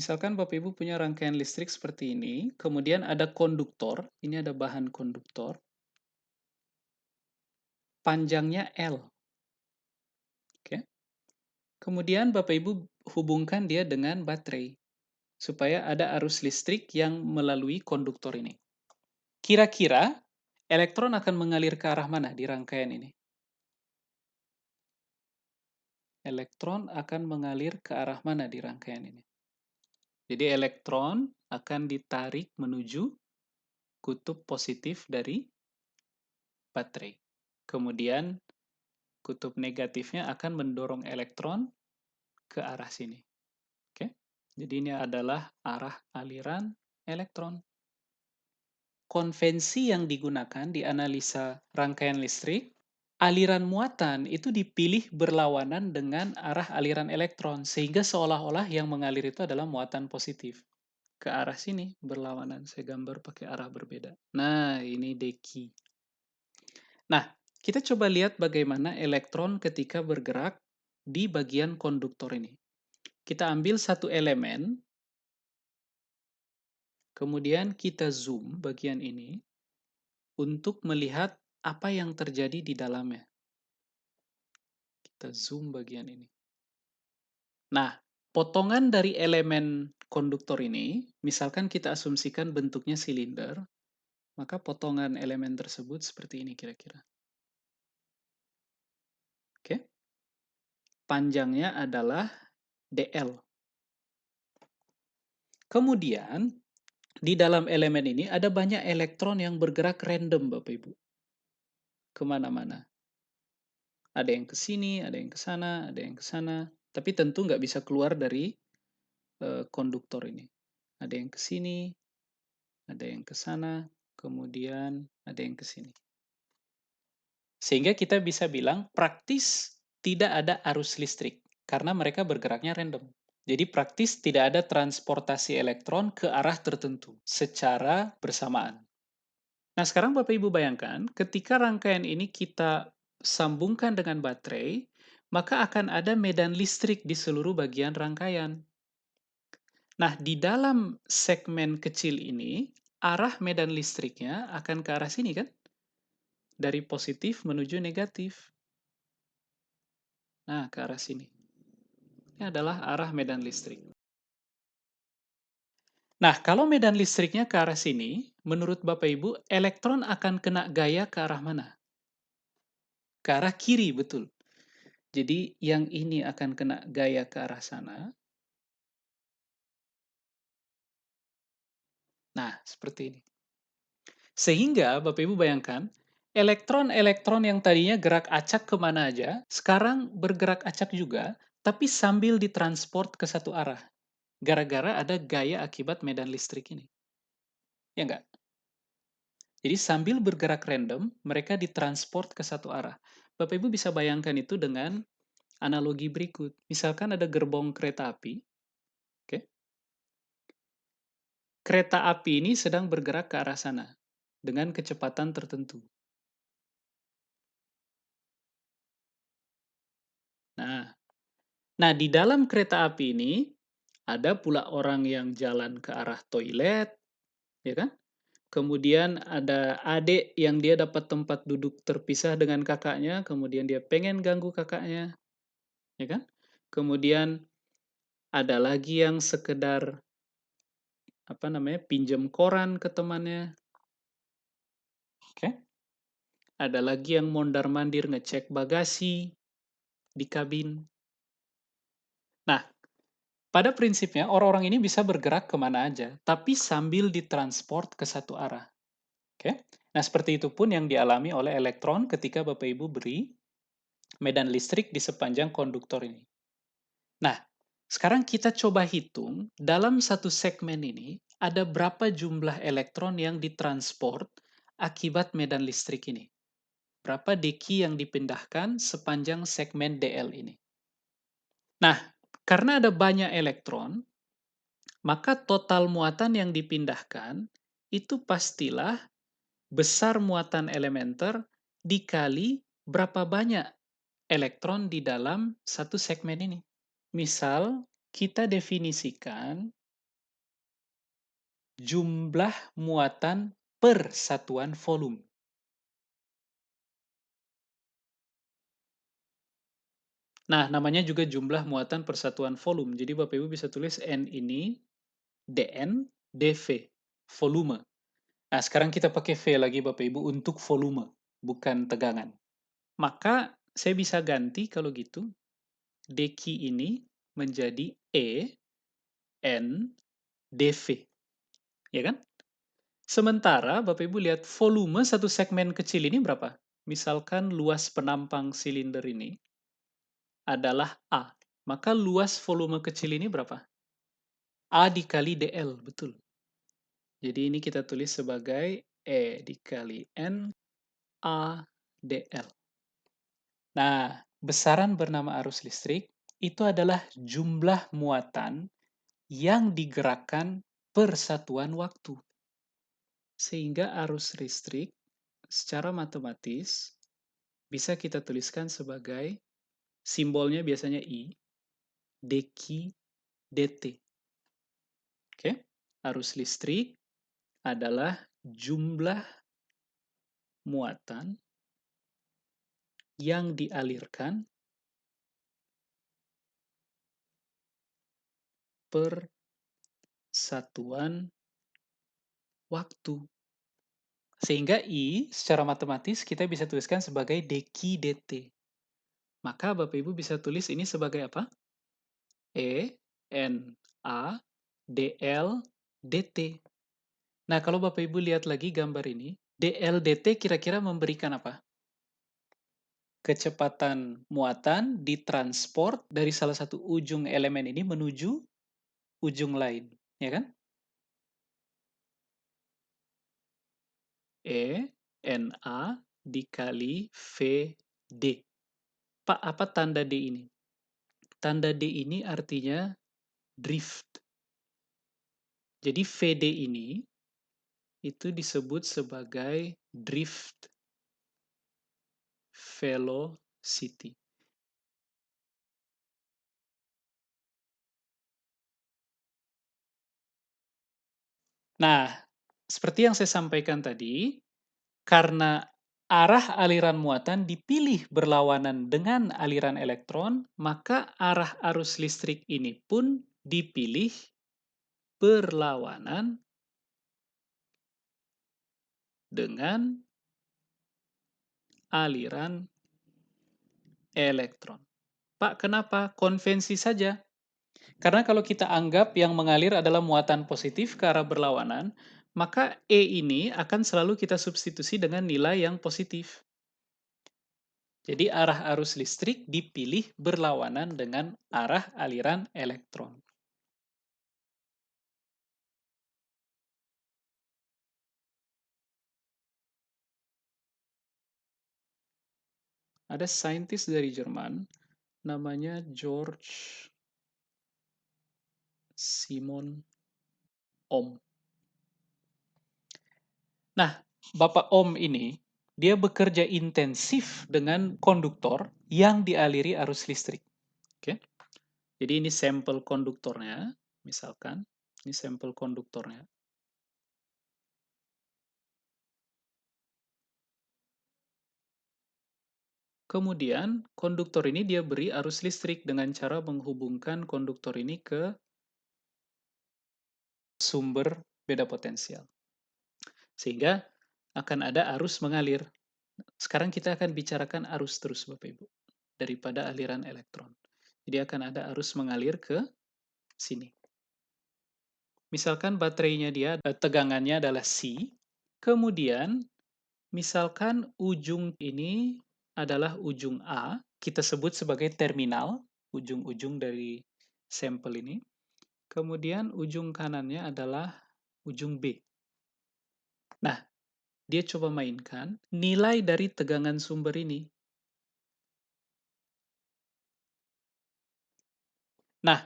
Misalkan Bapak Ibu punya rangkaian listrik seperti ini, kemudian ada konduktor, ini ada bahan konduktor, panjangnya L. Oke. Kemudian Bapak Ibu hubungkan dia dengan baterai, supaya ada arus listrik yang melalui konduktor ini. Kira-kira elektron akan mengalir ke arah mana di rangkaian ini? Elektron akan mengalir ke arah mana di rangkaian ini? Jadi elektron akan ditarik menuju kutub positif dari baterai. Kemudian kutub negatifnya akan mendorong elektron ke arah sini. Oke? Jadi ini adalah arah aliran elektron. Konvensi yang digunakan di analisa rangkaian listrik, aliran muatan itu dipilih berlawanan dengan arah aliran elektron, sehingga seolah-olah yang mengalir itu adalah muatan positif. Ke arah sini berlawanan, saya gambar pakai arah berbeda. Nah, ini deki. Nah, kita coba lihat bagaimana elektron ketika bergerak di bagian konduktor ini. Kita ambil satu elemen, kemudian kita zoom bagian ini untuk melihat apa yang terjadi di dalamnya. Kita zoom bagian ini. Nah, potongan dari elemen konduktor ini, misalkan kita asumsikan bentuknya silinder, maka potongan elemen tersebut seperti ini kira-kira. Oke? Panjangnya adalah dl. Kemudian, di dalam elemen ini ada banyak elektron yang bergerak random, Bapak Ibu. Kemana-mana. Ada yang ke sini, ada yang ke sana, ada yang ke sana. Tapi tentu nggak bisa keluar dari konduktor ini. Ada yang ke sini, ada yang ke sana, kemudian ada yang ke sini. Sehingga kita bisa bilang praktis tidak ada arus listrik, karena mereka bergeraknya random. Jadi praktis tidak ada transportasi elektron ke arah tertentu secara bersamaan. Nah, sekarang Bapak Ibu bayangkan, ketika rangkaian ini kita sambungkan dengan baterai, maka akan ada medan listrik di seluruh bagian rangkaian. Nah, di dalam segmen kecil ini, arah medan listriknya akan ke arah sini kan? Dari positif menuju negatif. Nah, ke arah sini. Ini adalah arah medan listrik. Nah, kalau medan listriknya ke arah sini, menurut Bapak Ibu, elektron akan kena gaya ke arah mana? Ke arah kiri, betul. Jadi, yang ini akan kena gaya ke arah sana. Nah, seperti ini. Sehingga, Bapak Ibu bayangkan, elektron-elektron yang tadinya gerak acak kemana aja, sekarang bergerak acak juga, tapi sambil ditransport ke satu arah. Gara-gara ada gaya akibat medan listrik ini. Ya enggak? Jadi sambil bergerak random, mereka ditransport ke satu arah. Bapak Ibu bisa bayangkan itu dengan analogi berikut. Misalkan ada gerbong kereta api, oke? Kereta api ini sedang bergerak ke arah sana dengan kecepatan tertentu. Nah, di dalam kereta api ini ada pula orang yang jalan ke arah toilet, ya kan? Kemudian ada adik yang dia dapat tempat duduk terpisah dengan kakaknya, kemudian dia pengen ganggu kakaknya, ya kan? Kemudian ada lagi yang sekedar pinjam koran ke temannya. Oke. Ada lagi yang mondar-mandir ngecek bagasi di kabin. Nah, pada prinsipnya orang-orang ini bisa bergerak kemana aja, tapi sambil ditransport ke satu arah. Oke. Nah, seperti itu pun yang dialami oleh elektron ketika Bapak Ibu beri medan listrik di sepanjang konduktor ini. Nah, sekarang kita coba hitung dalam satu segmen ini ada berapa jumlah elektron yang ditransport akibat medan listrik ini. Berapa deki yang dipindahkan sepanjang segmen DL ini. Nah, karena ada banyak elektron, maka total muatan yang dipindahkan itu pastilah besar muatan elementer dikali berapa banyak elektron di dalam satu segmen ini. Misal, kita definisikan jumlah muatan per satuan volume. Nah, namanya juga jumlah muatan per satuan volume. Jadi Bapak Ibu bisa tulis N ini dN dV, volume. Nah, sekarang kita pakai V lagi Bapak Ibu untuk volume, bukan tegangan. Maka saya bisa ganti kalau gitu, dq ini menjadi E N dV. Ya kan? Sementara Bapak Ibu lihat volume satu segmen kecil ini berapa? Misalkan luas penampang silinder ini adalah A. Maka luas volume kecil ini berapa? A dikali dl, betul. Jadi ini kita tulis sebagai E dikali N A dl. Nah, besaran bernama arus listrik itu adalah jumlah muatan yang digerakkan per satuan waktu. Sehingga arus listrik secara matematis bisa kita tuliskan sebagai simbolnya biasanya I, dq dt. Oke? Arus listrik adalah jumlah muatan yang dialirkan per satuan waktu. Sehingga I secara matematis kita bisa tuliskan sebagai dq dt. Maka Bapak Ibu bisa tulis ini sebagai apa? E N A dl dt. Nah, kalau Bapak Ibu lihat lagi gambar ini, dl dt kira-kira memberikan apa? Kecepatan muatan ditransport dari salah satu ujung elemen ini menuju ujung lain, ya kan? E N A dikali V D. Pak, apa tanda D ini? Tanda D ini artinya drift. Jadi VD ini itu disebut sebagai drift velocity. Nah, seperti yang saya sampaikan tadi, karena arah aliran muatan dipilih berlawanan dengan aliran elektron, maka arah arus listrik ini pun dipilih berlawanan dengan aliran elektron. Pak, kenapa? Konvensi saja. Karena kalau kita anggap yang mengalir adalah muatan positif ke arah berlawanan, maka E ini akan selalu kita substitusi dengan nilai yang positif. Jadi arah arus listrik dipilih berlawanan dengan arah aliran elektron. Ada saintis dari Jerman, namanya George Simon Ohm. Nah, Bapak Ohm ini, dia bekerja intensif dengan konduktor yang dialiri arus listrik. Oke. Jadi ini sampel konduktornya, misalkan. Ini sampel konduktornya. Kemudian, konduktor ini dia beri arus listrik dengan cara menghubungkan konduktor ini ke sumber beda potensial. Sehingga akan ada arus mengalir. Sekarang kita akan bicarakan arus terus, Bapak Ibu, daripada aliran elektron. Jadi akan ada arus mengalir ke sini. Misalkan baterainya dia, tegangannya adalah C, kemudian misalkan ujung ini adalah ujung A, kita sebut sebagai terminal, ujung-ujung dari sampel ini. Kemudian ujung kanannya adalah ujung B. Nah, dia coba mainkan nilai dari tegangan sumber ini. Nah,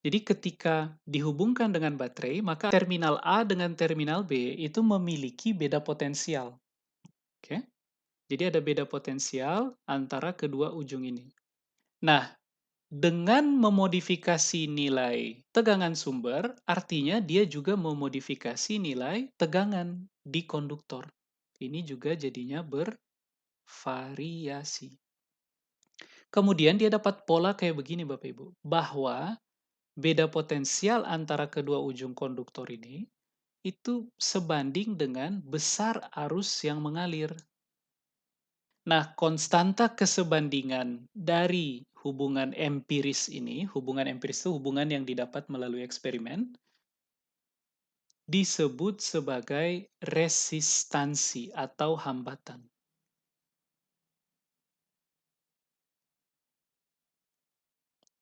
jadi ketika dihubungkan dengan baterai, maka terminal A dengan terminal B itu memiliki beda potensial. Oke? Jadi ada beda potensial antara kedua ujung ini. Nah, Dengan memodifikasi nilai tegangan sumber, artinya dia juga memodifikasi nilai tegangan di konduktor. Ini juga jadinya bervariasi. Kemudian dia dapat pola kayak begini Bapak Ibu, bahwa beda potensial antara kedua ujung konduktor ini itu sebanding dengan besar arus yang mengalir. Nah, konstanta kesebandingan dari hubungan empiris itu hubungan yang didapat melalui eksperimen, disebut sebagai resistansi atau hambatan.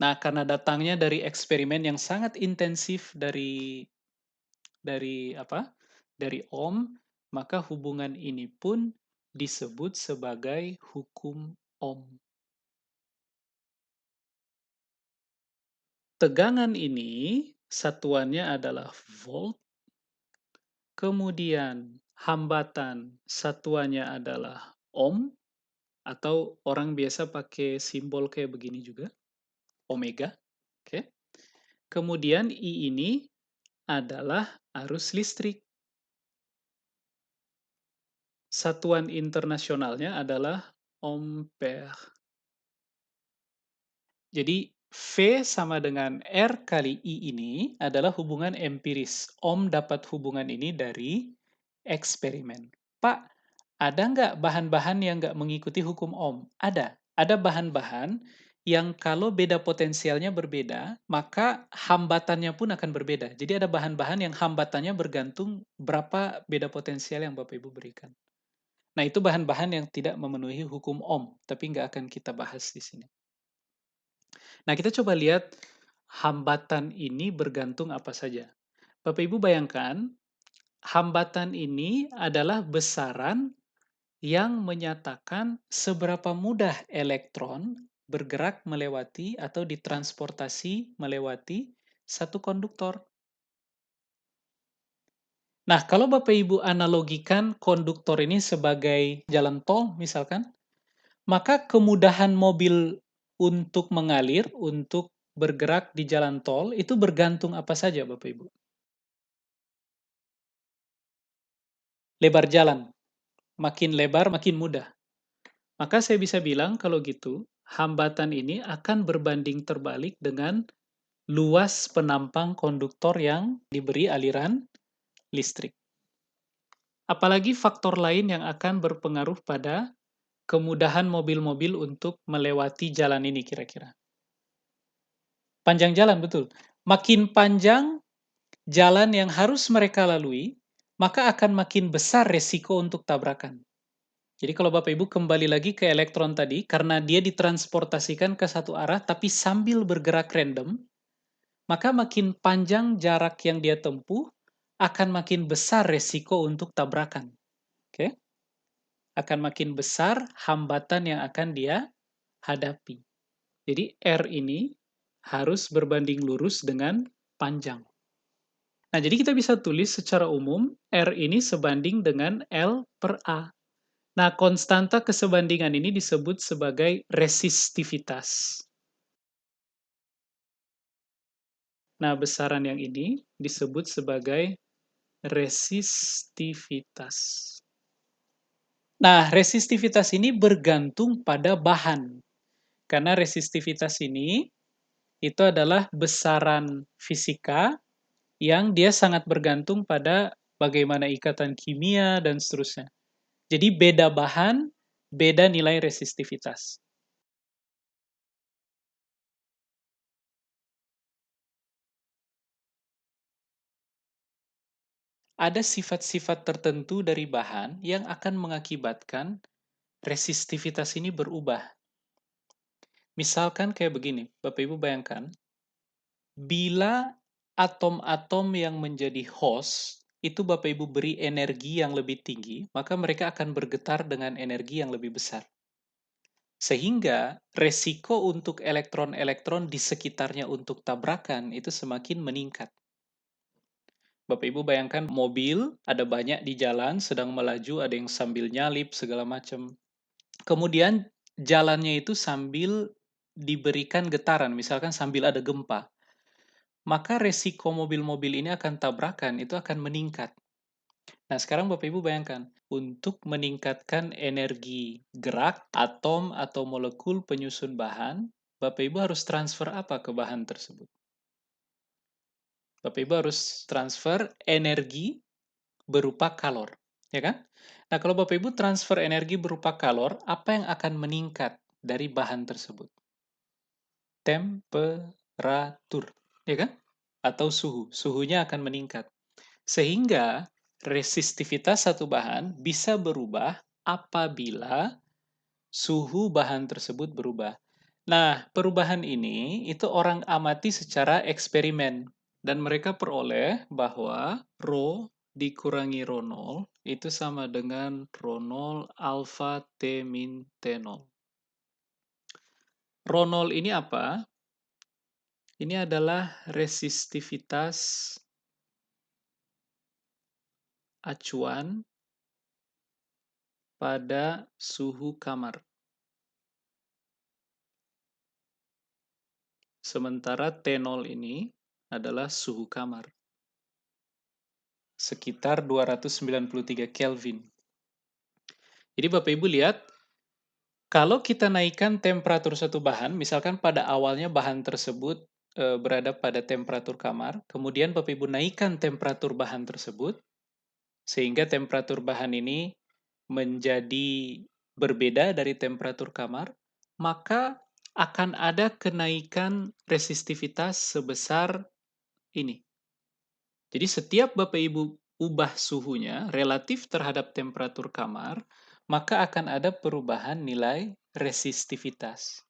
Nah, karena datangnya dari eksperimen yang sangat intensif dari Ohm, maka hubungan ini pun disebut sebagai hukum Ohm. Tegangan ini satuannya adalah volt, kemudian hambatan satuannya adalah ohm, atau orang biasa pakai simbol kayak begini juga, omega. Oke. Kemudian I ini adalah arus listrik. Satuan internasionalnya adalah ampere. Jadi V sama dengan R kali I ini adalah hubungan empiris. Ohm dapat hubungan ini dari eksperimen. Pak, ada nggak bahan-bahan yang nggak mengikuti hukum Ohm? Ada. Ada bahan-bahan yang kalau beda potensialnya berbeda, maka hambatannya pun akan berbeda. Jadi ada bahan-bahan yang hambatannya bergantung berapa beda potensial yang Bapak Ibu berikan. Nah, itu bahan-bahan yang tidak memenuhi hukum Ohm, tapi nggak akan kita bahas di sini. Nah, kita coba lihat hambatan ini bergantung apa saja. Bapak Ibu bayangkan, hambatan ini adalah besaran yang menyatakan seberapa mudah elektron bergerak melewati atau ditransportasi melewati satu konduktor. Nah, kalau Bapak Ibu analogikan konduktor ini sebagai jalan tol misalkan, maka kemudahan mobil untuk mengalir, untuk bergerak di jalan tol, itu bergantung apa saja Bapak Ibu? Lebar jalan. Makin lebar, makin mudah. Maka saya bisa bilang kalau gitu, hambatan ini akan berbanding terbalik dengan luas penampang konduktor yang diberi aliran listrik. Apalagi faktor lain yang akan berpengaruh pada kemudahan mobil-mobil untuk melewati jalan ini kira-kira. Panjang jalan, betul. Makin panjang jalan yang harus mereka lalui, maka akan makin besar resiko untuk tabrakan. Jadi kalau Bapak Ibu kembali lagi ke elektron tadi, karena dia ditransportasikan ke satu arah tapi sambil bergerak random, maka makin panjang jarak yang dia tempuh, akan makin besar resiko untuk tabrakan. Oke? Akan makin besar hambatan yang akan dia hadapi. Jadi R ini harus berbanding lurus dengan panjang. Nah, jadi kita bisa tulis secara umum, R ini sebanding dengan L per A. Nah, konstanta kesebandingan ini disebut sebagai resistivitas. Nah, besaran yang ini disebut sebagai resistivitas. Nah, resistivitas ini bergantung pada bahan. Karena resistivitas ini itu adalah besaran fisika yang dia sangat bergantung pada bagaimana ikatan kimia dan seterusnya. Jadi beda bahan, beda nilai resistivitas. Ada sifat-sifat tertentu dari bahan yang akan mengakibatkan resistivitas ini berubah. Misalkan kayak begini, Bapak Ibu bayangkan, bila atom-atom yang menjadi host, itu Bapak Ibu beri energi yang lebih tinggi, maka mereka akan bergetar dengan energi yang lebih besar. Sehingga resiko untuk elektron-elektron di sekitarnya untuk tabrakan itu semakin meningkat. Bapak Ibu bayangkan mobil, ada banyak di jalan, sedang melaju, ada yang sambil nyalip, segala macam. Kemudian jalannya itu sambil diberikan getaran, misalkan sambil ada gempa, maka resiko mobil-mobil ini akan tabrakan, itu akan meningkat. Nah, sekarang Bapak Ibu bayangkan, untuk meningkatkan energi gerak atom atau molekul penyusun bahan, Bapak Ibu harus transfer apa ke bahan tersebut? Bapak Ibu harus transfer energi berupa kalor, ya kan? Nah, kalau Bapak Ibu transfer energi berupa kalor, apa yang akan meningkat dari bahan tersebut? Temperatur, ya kan? Atau suhu. Suhunya akan meningkat. Sehingga resistivitas satu bahan bisa berubah apabila suhu bahan tersebut berubah. Nah, perubahan ini itu orang amati secara eksperimen dan mereka peroleh bahwa rho dikurangi rho 0 itu sama dengan rho 0 alfa T min T0. Rho 0 ini apa? Ini adalah resistivitas acuan pada suhu kamar. Sementara T0 ini adalah suhu kamar. Sekitar 293 Kelvin. Jadi Bapak Ibu lihat, kalau kita naikkan temperatur satu bahan, misalkan pada awalnya bahan tersebut berada pada temperatur kamar, kemudian Bapak Ibu naikkan temperatur bahan tersebut, sehingga temperatur bahan ini menjadi berbeda dari temperatur kamar, maka akan ada kenaikan resistivitas sebesar ini. Jadi setiap Bapak Ibu ubah suhunya relatif terhadap temperatur kamar, maka akan ada perubahan nilai resistivitas.